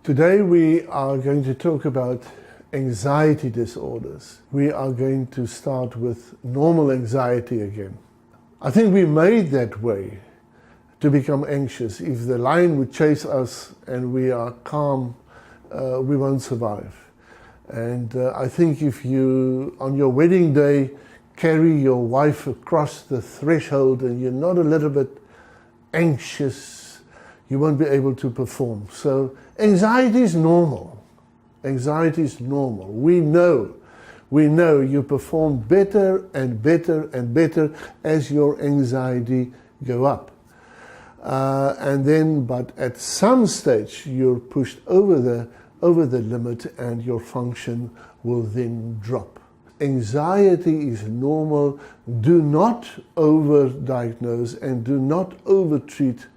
Today we are going to talk about anxiety disorders. We are going to start with normal anxiety again. I think we made that way to become anxious. If the lion would chase us and we are calm, we won't survive. And I think if you, on your wedding day, carry your wife across the threshold and you're not a little bit anxious, you won't be able to perform. So anxiety is normal. Anxiety is normal. We know you perform better and better and better as your anxiety go up. But at some stage you're pushed over the limit and your function will then drop. Anxiety is normal. Do not overdiagnose and do not overtreat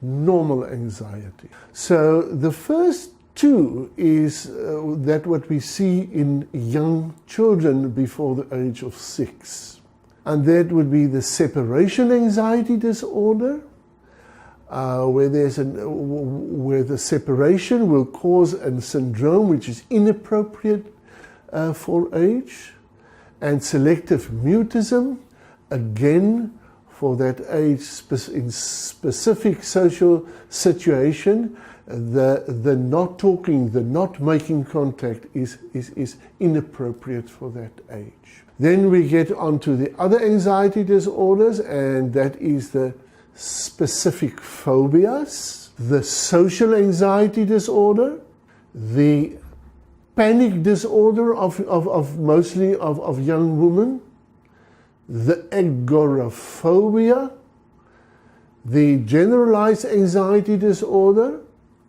normal anxiety. So the first two is that what we see in young children before the age of 6. And that would be the separation anxiety disorder, where the separation will cause a syndrome which is inappropriate for age, and selective mutism, again for that age in specific social situation. The not talking, the not making contact is inappropriate for that age. Then we get on to the other anxiety disorders, and that is the specific phobias, the social anxiety disorder, the panic disorder of mostly of young women, the AGORAPHOBIA, the generalized anxiety disorder,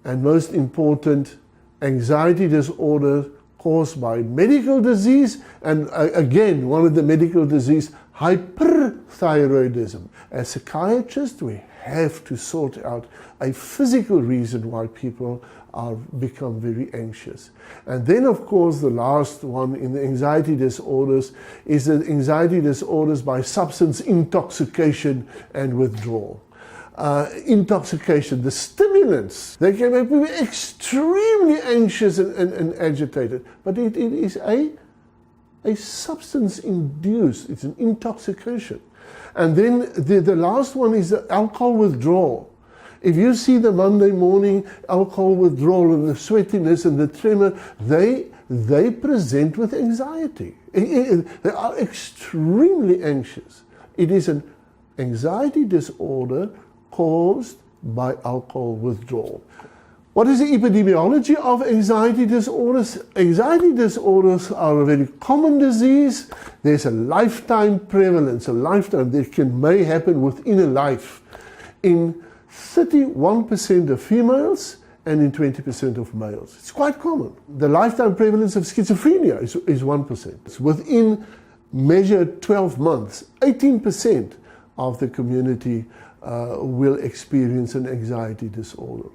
and most important, anxiety disorder caused by medical disease, and again, one of the medical disease, hyperthyroidism. As psychiatrists, we have to sort out a physical reason why people become very anxious. And then, of course, the last one in the anxiety disorders is the anxiety disorders by substance intoxication and withdrawal. Intoxication, the stimulants, they can make people extremely anxious and agitated, but it is a substance-induced, it's an intoxication. And then the last one is the alcohol withdrawal. If you see the Monday morning alcohol withdrawal and the sweatiness and the tremor, they present with anxiety. They are extremely anxious. It is an anxiety disorder caused by alcohol withdrawal. What is the epidemiology of anxiety disorders? Anxiety disorders are a very common disease. There's a lifetime prevalence, may happen within a life in 31% of females and in 20% of males. It's quite common. The lifetime prevalence of schizophrenia is 1%. It's within measured 12 months, 18% of the community will experience an anxiety disorder.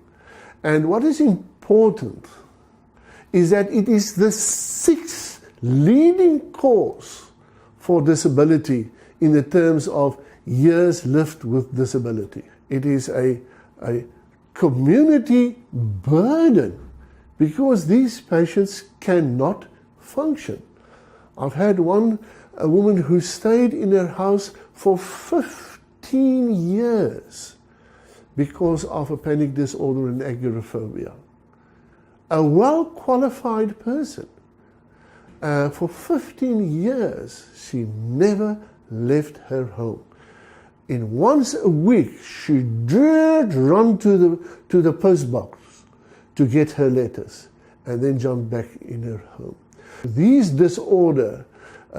And what is important is that it is the 6th leading cause for disability in the terms of years lived with disability. It is a community burden because these patients cannot function. I've had a woman who stayed in her house for 15 years because of a panic disorder and agoraphobia. A well-qualified person. For 15 years, she never left her home. In once a week, she did run to the post box to get her letters and then jump back in her home. These disorders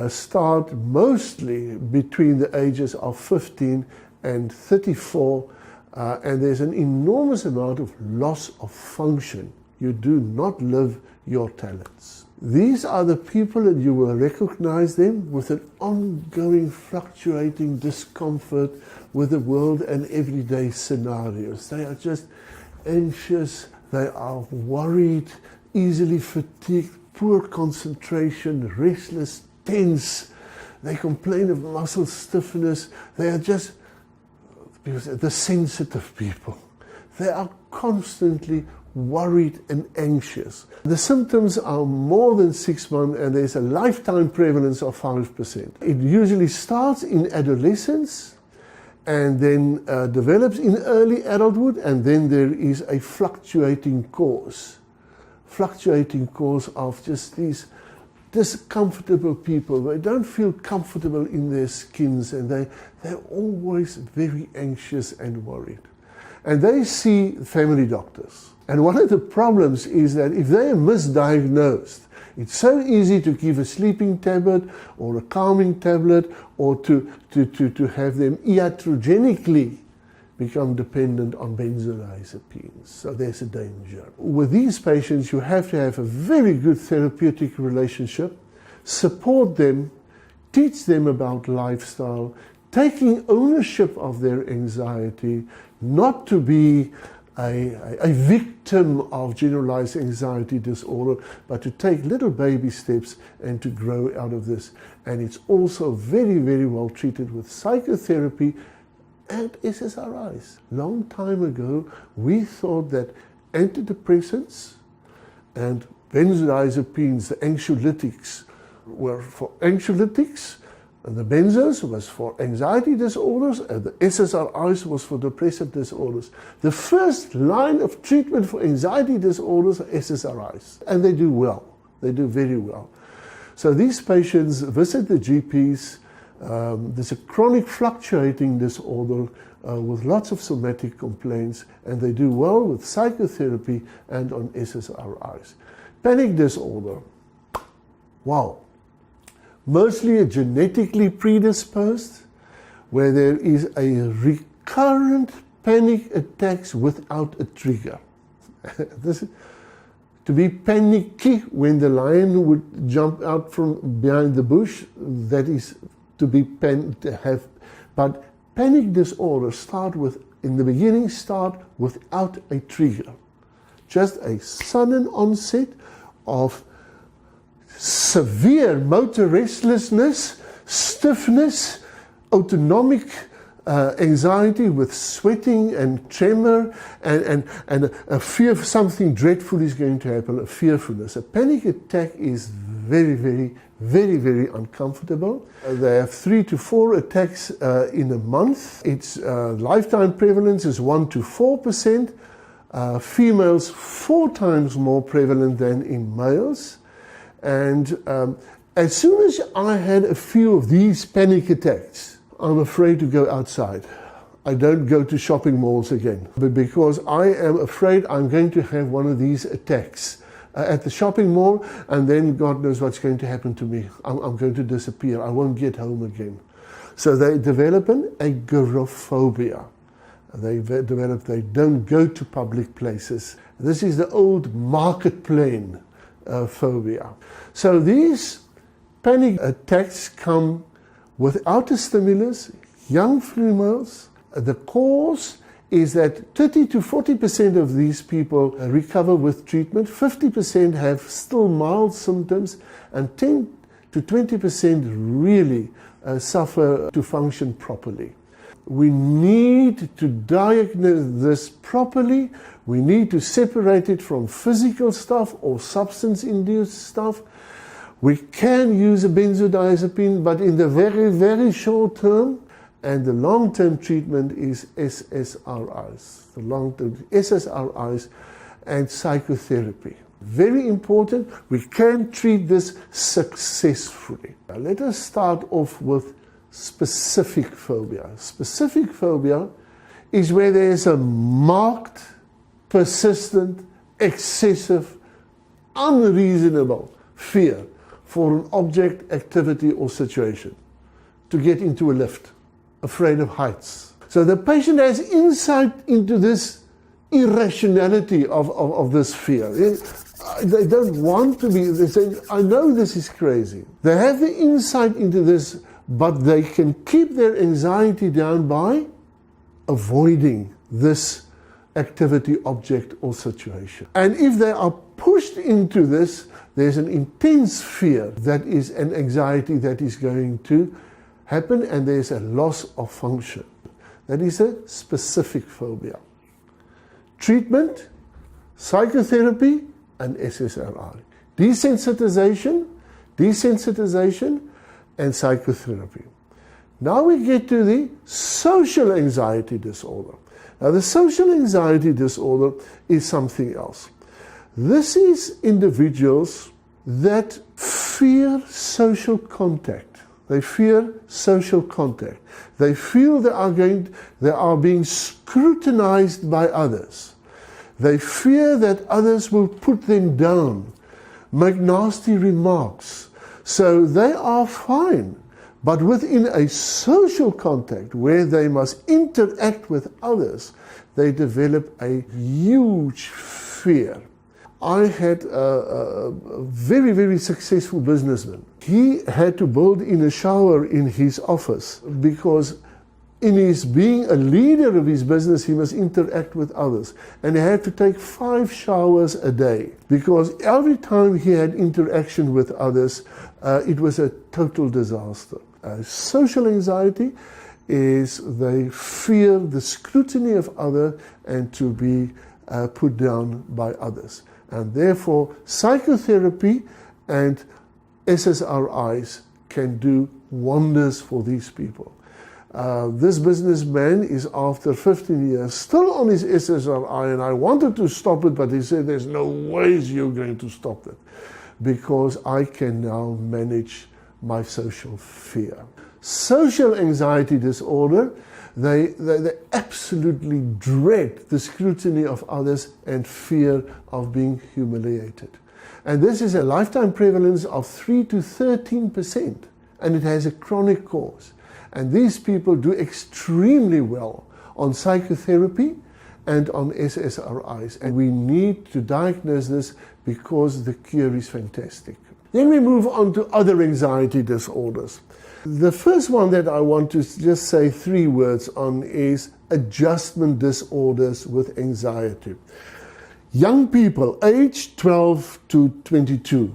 start mostly between the ages of 15 and 34, and there's an enormous amount of loss of function. You do not live your talents. These are the people, and you will recognize them, with an ongoing fluctuating discomfort with the world and everyday scenarios. They are just anxious, they are worried, easily fatigued, poor concentration, restless, tense. They complain of muscle stiffness. They are just, because the sensitive people. They are constantly worried and anxious. The symptoms are more than 6 months and there's a lifetime prevalence of 5%. It usually starts in adolescence and then develops in early adulthood, and then there is a fluctuating course of just these discomfortable people. They don't feel comfortable in their skins and they're always very anxious and worried. And they see family doctors. And one of the problems is that if they are misdiagnosed, it's so easy to give a sleeping tablet or a calming tablet, or to have them iatrogenically become dependent on benzodiazepines. So there's a danger. With these patients, you have to have a very good therapeutic relationship, support them, teach them about lifestyle, taking ownership of their anxiety, not to be a victim of generalized anxiety disorder, but to take little baby steps and to grow out of this. And it's also very, very well treated with psychotherapy and SSRIs. Long time ago, we thought that antidepressants and benzodiazepines, the anxiolytics, were for anxiolytics, and the benzos was for anxiety disorders, and the SSRIs was for depressive disorders. The first line of treatment for anxiety disorders are SSRIs, and they do well. They do very well. So these patients visit the GPs. There's a chronic fluctuating disorder with lots of somatic complaints, and they do well with psychotherapy and on SSRIs. Panic disorder, wow. Mostly a genetically predisposed, where there is a recurrent panic attacks without a trigger. To be panicky when the lion would jump out from behind the bush, that is to be but panic disorders in the beginning start without a trigger. Just a sudden onset of severe motor restlessness, stiffness, autonomic anxiety with sweating and tremor and a fear of something dreadful is going to happen, a fearfulness. A panic attack is very, very, very, very uncomfortable. They have 3 to 4 attacks in a month. Its lifetime prevalence is 1 to 4%. Females 4 times more prevalent than in males. And as soon as I had a few of these panic attacks, I'm afraid to go outside. I don't go to shopping malls again, but because I am afraid I'm going to have one of these attacks at the shopping mall, and then God knows what's going to happen to me. I'm going to disappear. I won't get home again. So they develop an agoraphobia. They don't go to public places. This is the old marketplace phobia. So these panic attacks come without a stimulus, young females. The cause is that 30 to 40% of these people recover with treatment, 50% have still mild symptoms, and 10 to 20% really suffer to function properly. We need to diagnose this properly. We need to separate it from physical stuff or substance-induced stuff. We can use a benzodiazepine, but in the very, very short term, and the long-term treatment is SSRIs. The long-term SSRIs and psychotherapy. Very important, we can treat this successfully. Now, let us start off with specific phobia. Specific phobia is where there is a marked, persistent, excessive, unreasonable fear for an object, activity, or situation. To get into a lift, afraid of heights. So the patient has insight into this irrationality of this fear. They don't want to be, they say, I know this is crazy. They have the insight into this, but they can keep their anxiety down by avoiding this activity, object, or situation. And if they are pushed into this, there's an intense fear that is an anxiety that is going to happen, and there's a loss of function. That is a specific phobia. Treatment, psychotherapy, and SSRI. Desensitization, and psychotherapy. Now we get to the social anxiety disorder. Now the social anxiety disorder is something else. This is individuals that fear social contact. They fear social contact. They feel they are being scrutinized by others. They fear that others will put them down, make nasty remarks. So they are fine. But within a social contact where they must interact with others, they develop a huge fear. I had a very, very successful businessman. He had to build in a shower in his office because in his being a leader of his business, he must interact with others. And he had to take 5 showers a day because every time he had interaction with others, it was a total disaster. Social anxiety is they fear the scrutiny of others and to be put down by others. And therefore, psychotherapy and SSRIs can do wonders for these people. This businessman is after 15 years still on his SSRI, and I wanted to stop it, but he said there's no ways you're going to stop it because I can now manage my social fear. Social anxiety disorder, they absolutely dread the scrutiny of others and fear of being humiliated. And this is a lifetime prevalence of 3 to 13%, and it has a chronic cause. And these people do extremely well on psychotherapy and on SSRIs. And we need to diagnose this because the cure is fantastic. Then we move on to other anxiety disorders. The first one that I want to just say 3 words on is adjustment disorders with anxiety. Young people, aged 12 to 22,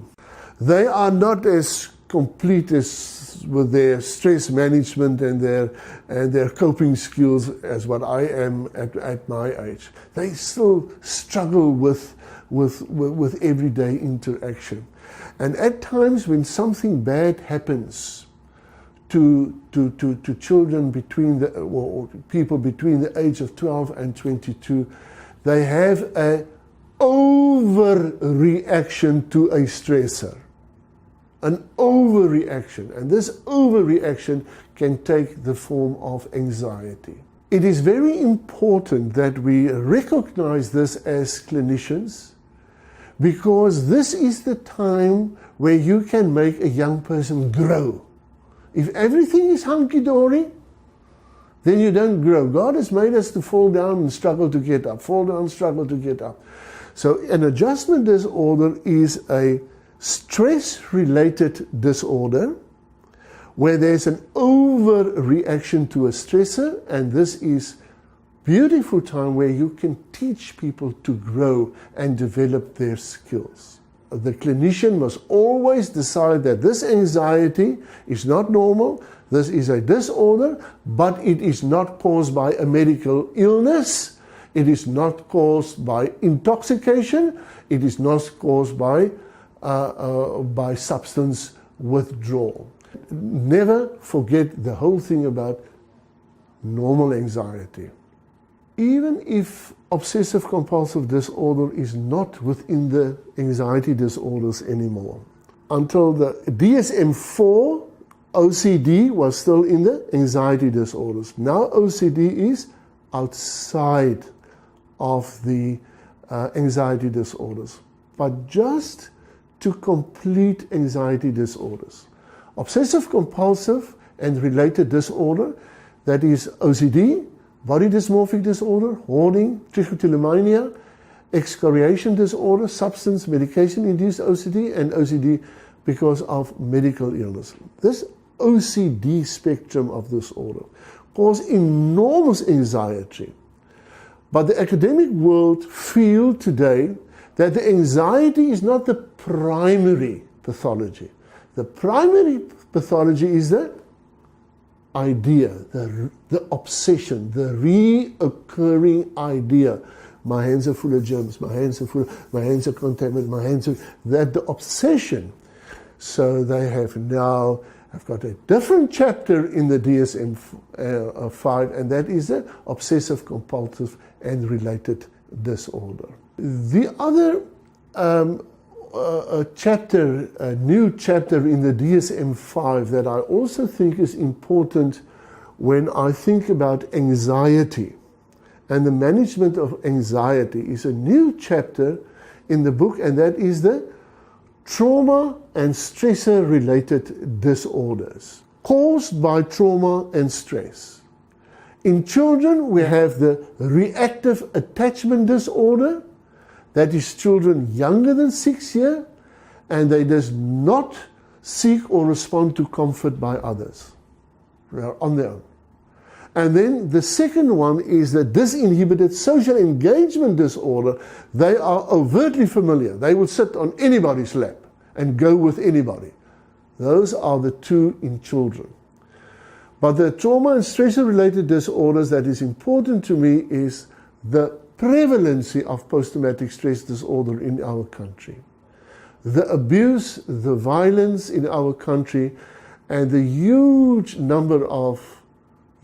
they are not as complete as with their stress management and their coping skills as what I am at my age. They still struggle with everyday interaction. And at times when something bad happens to children or people between the age of 12 and 22, they have an overreaction to a stressor. An overreaction, and this overreaction can take the form of anxiety. It is very important that we recognize this as clinicians because this is the time where you can make a young person grow. If everything is hunky-dory, then you don't grow. God has made us to fall down and struggle to get up, fall down, struggle to get up. So an adjustment disorder is a stress-related disorder where there's an overreaction to a stressor, and this is beautiful time where you can teach people to grow and develop their skills. The clinician must always decide that this anxiety is not normal, this is a disorder, but it is not caused by a medical illness, it is not caused by intoxication, it is not caused by substance withdrawal. Never forget the whole thing about normal anxiety. Even if obsessive compulsive disorder is not within the anxiety disorders anymore. Until the DSM-4, OCD was still in the anxiety disorders. Now OCD is outside of the anxiety disorders. But just to complete anxiety disorders. Obsessive compulsive and related disorder, that is OCD, body dysmorphic disorder, hoarding, trichotillomania, excoriation disorder, substance medication-induced OCD, and OCD because of medical illness. This OCD spectrum of disorder causes enormous anxiety. But the academic world feels today that the anxiety is not the primary pathology. The primary pathology is the idea, the obsession, the reoccurring idea my hands are full of germs, my hands are contaminated, my hands are, that the obsession. So they have now, I've got a different chapter in the DSM-5, and that is the obsessive compulsive and related disorder. The other a new chapter in the DSM-5 that I also think is important when I think about anxiety and the management of anxiety is a new chapter in the book, and that is the trauma and stressor related disorders caused by trauma and stress. In children, we have the reactive attachment disorder. That is children younger than 6 years, and they does not seek or respond to comfort by others. They are on their own. And then the second one is the disinhibited social engagement disorder. They are overtly familiar. They will sit on anybody's lap and go with anybody. Those are the two in children. But the trauma and stressor-related disorders that is important to me is the prevalency of post-traumatic stress disorder in our country. The abuse, the violence in our country, and the huge number of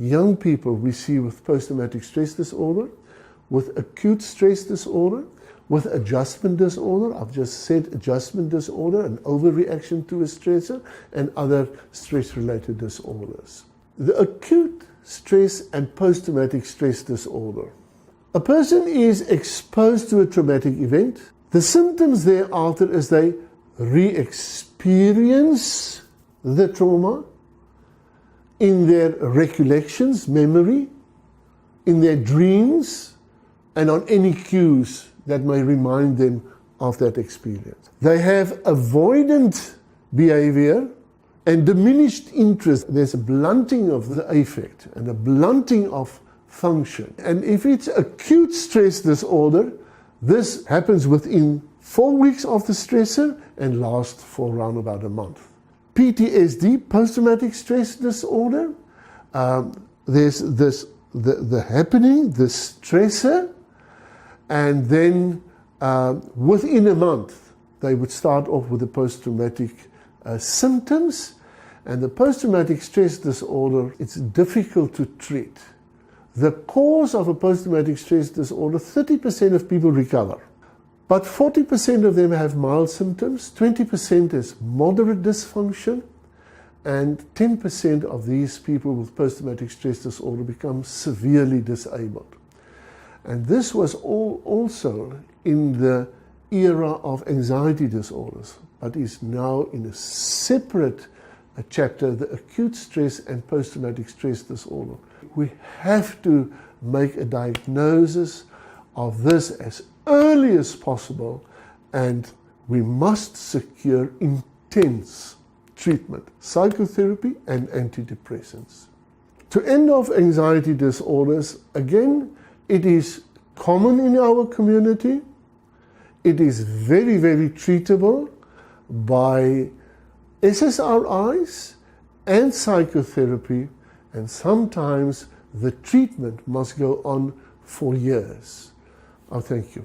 young people we see with post-traumatic stress disorder, with acute stress disorder, with adjustment disorder. I've just said adjustment disorder, an overreaction to a stressor, and other stress-related disorders. The acute stress and post-traumatic stress disorder. A person is exposed to a traumatic event. The symptoms thereafter is they re-experience the trauma in their recollections, memory, in their dreams, and on any cues that may remind them of that experience. They have avoidant behavior and diminished interest. There's a blunting of the affect and a blunting of function. And if it's acute stress disorder, this happens within 4 weeks of the stressor and lasts for around about a month. PTSD, post-traumatic stress disorder, there's the happening, the stressor, and then within a month they would start off with the post-traumatic symptoms. And the post-traumatic stress disorder, it's difficult to treat. The cause of a post-traumatic stress disorder, 30% of people recover. But 40% of them have mild symptoms, 20% is moderate dysfunction, and 10% of these people with post-traumatic stress disorder become severely disabled. And this was also in the era of anxiety disorders, but is now in a separate chapter, the acute stress and post-traumatic stress disorder. We have to make a diagnosis of this as early as possible, and we must secure intense treatment, psychotherapy and antidepressants. To end off anxiety disorders, again, it is common in our community. It is very, very treatable by SSRIs and psychotherapy, and sometimes the treatment must go on for years. Thank you.